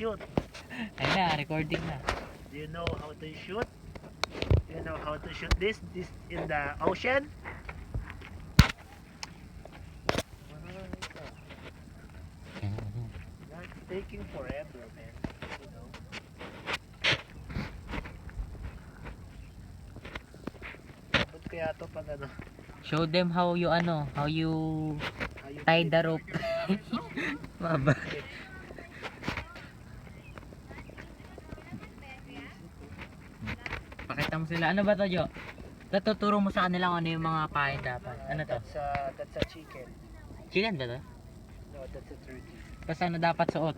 shoot? Ayun na, recording na. Do you know how to shoot? Do you know how to shoot this in the ocean? That's taking forever, man. You know. Ba't kaya to pag ano? Show them how you How you tie flip? the rope. Maba. Pakita mo sila. Ano ba to, Jo? Tuturo mo sa kanila kung ano yung mga pain dapat. Ano to? That's a chicken. Chicken ba to? No, that's a turkey. Tapos ano dapat suot?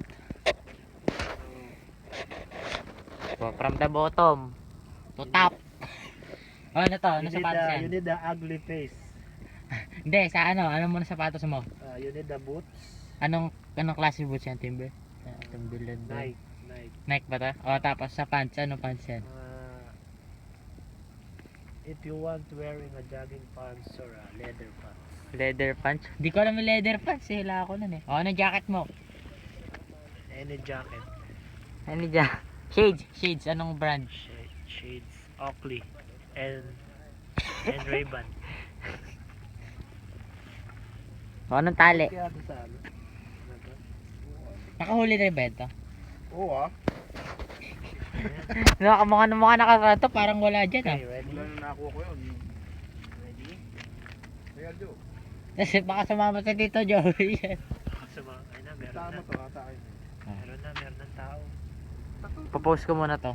So, from the bottom to top. Oh, ano to? Ano sapatos yan? You need the ugly face. Hindi, sa ano? Ano muna sapatos mo? You need the boots. Anong klase boots yan, Timber? Timberland ba? Nike. Nike ba to? O, tapos sa pants. Anong pants yan? If you want wearing a jogging pants or a leather pants. Leather pants? Di ko alam yung leather pants. Hila ako nun eh. O, anong jacket mo? Any jacket. Ano dyan? Shades. Anong brand? Shades. Oakley. And Ray-Ban. O, anong tali? Kaya ito sa ano? Nakahuli na yung benta? Oo Mukha nakakanto. Parang wala dyan ah. Okay, ready? Wala na nakuha ko yun. Ready? Kaya Jo. Kasi baka sumama sa Tito Joey yan. Ay na, meron Tama na. to ata kayo. Meron na tao. Papost ko muna to.